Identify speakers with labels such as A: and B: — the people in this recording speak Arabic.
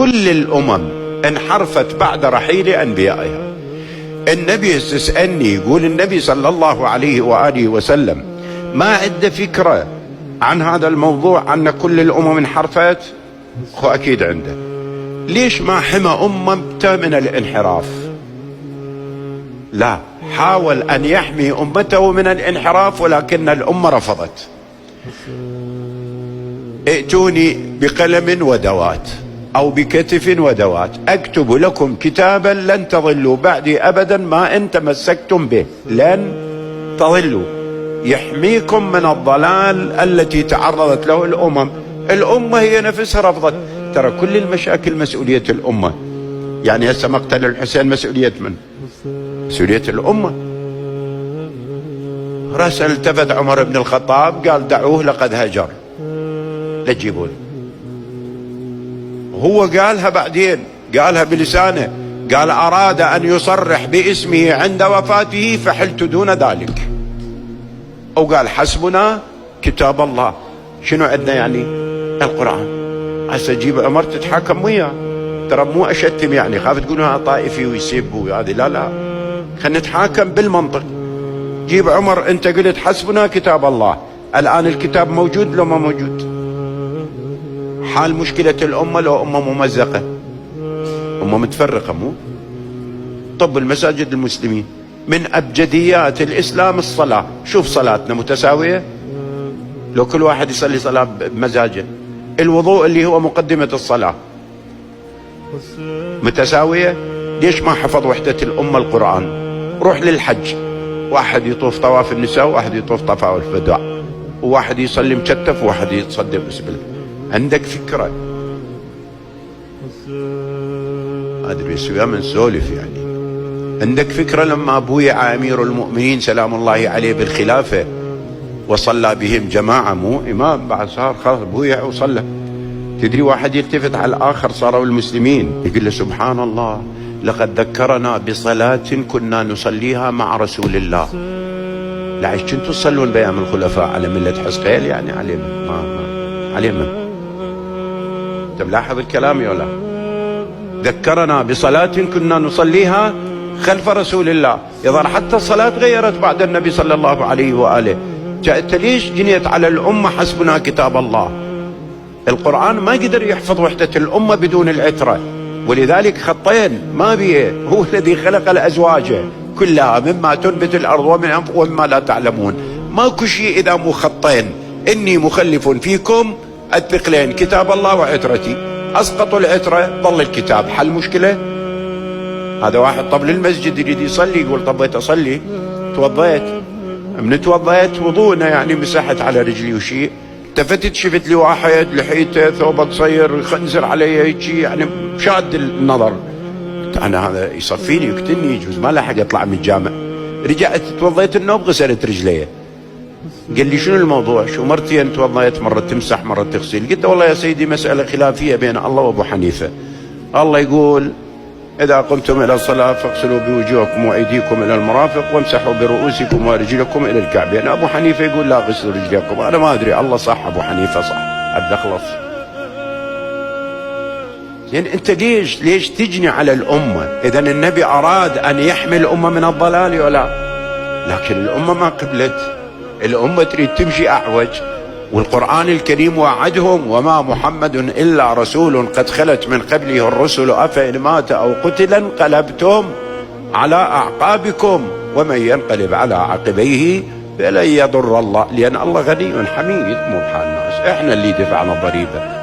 A: كل الأمم انحرفت بعد رحيل أنبيائها. النبي تسألني، يقول النبي صلى الله عليه وآله وسلم ما عنده فكرة عن هذا الموضوع أن كل الأمم انحرفت؟ هو أكيد عنده. ليش ما حمى أمته من الانحراف؟ لا، حاول أن يحمي أمته من الانحراف ولكن الأمة رفضت. ائتوني بقلم ودوات أو بكتف ودوات أكتب لكم كتابا لن تضلوا بعدي أبدا ما إن تمسكتم به، لن تضلوا، يحميكم من الضلال التي تعرضت له الأمم. الأمة هي نفسها رفضت. ترى كل المشاكل مسؤولية الأمة. يعني هسه مقتل الحسين مسؤولية من؟ مسؤولية الأمة. رأس التفت عمر بن الخطاب قال دعوه لقد هجر، لا تجيبون. هو قالها بعدين، قالها بلسانه، قال أراد أن يصرح باسمه عند وفاته فحلت دون ذلك. أو قال حسبنا كتاب الله. شنو عندنا يعني؟ القرآن. هسه جيب عمر تتحاكم وياه. ترى مو أشتم يعني، خاف تقولوا هذا طائفي ويسب هذه، لا لا، خلينا نتحاكم بالمنطق. جيب عمر، أنت قلت حسبنا كتاب الله، الآن الكتاب موجود لو ما موجود؟ حال مشكلة الأمة لو أمة ممزقة، أمة متفرقة. مو طب المساجد المسلمين من أبجديات الإسلام الصلاة. شوف صلاتنا متساوية لو كل واحد يصلي صلاة بمزاجه. الوضوء اللي هو مقدمة الصلاة متساوية. ليش ما حفظ وحدة الأمة القرآن؟ روح للحج، واحد يطوف طواف النساء وواحد يطوف طواف الوداع، وواحد يصلي مكتف وواحد يتصدق بسبل. عندك فكرة؟ أدري سويا من سولف يعني. عندك فكرة لما بويع أمير المؤمنين سلام الله عليه بالخلافة وصلى بهم جماعة، مو إمام بعد، صار خلاص بويع وصلى. تدري واحد يلتفت على الآخر صاروا المسلمين يقول له سبحان الله لقد ذكرنا بصلاة كنا نصليها مع رسول الله. لعش كنتوا تصلون بأيام الخلفاء على ملة حزقيل يعني؟ عليه ما عليه من؟ انت ملاحظ الكلام ولا؟ ذكرنا بصلاة كنا نصليها خلف رسول الله. يظهر حتى الصلاة غيرت بعد النبي صلى الله عليه وآله. انت ليش جنيت على الأمة حسبنا كتاب الله؟ القرآن ما قدر يحفظ وحدة الأمة بدون العترة، ولذلك خطين ما بيه. هو الذي خلق الأزواج كلها مما تنبت الأرض ومما لا تعلمون. ماكو شيء إذا مو خطين. إني مخلف فيكم الثقلين كتاب الله وعترتي. أسقطوا العترة ظل الكتاب. حل مشكلة. هذا واحد طب للمسجد يريد يصلي يقول طبيت أصلي، توضيت، من توضيت وضوءنا يعني مسحت على رجلي وشيء، التفتت شفت لي واحد لحيته ثوبه قصير يخنزر علي هيك يعني شاد النظر. أنا هذا يصفيني يقتلني، يجوز ما لحق يطلع من الجامع. رجعت توضيت النوب غسلت رجليه. قال لي شنو الموضوع؟ شو مرتين توضيت، مرة تمسح مرة تغسل. قلت والله يا سيدي مسألة خلافية بين الله وأبو حنيفة. الله يقول إذا قمتم إلى الصلاة فاغسلوا بوجوهكم وأيديكم إلى المرافق وامسحوا برؤوسكم ورجلكم إلى الكعبين. أبو حنيفة يقول لا غسلوا رجليكم. أنا ما أدري، الله صح أبو حنيفة صح، أبدا خلص. يعني أنت ليش تجني على الأمة؟ إذا النبي أراد أن يحمي الأمة من الضلال ولا؟ لكن الأمة ما قبلت. الأمة تريد تمشي أعوج. والقرآن الكريم وعدهم وما محمد إلا رسول قد خلت من قبله الرسل أفإن مات أو قتل انقلبتم على أعقابكم ومن ينقلب على عقبيه فلن يضر الله، لأن الله غني حميد مو بحال الناس. إحنا اللي دفعنا الضريبة.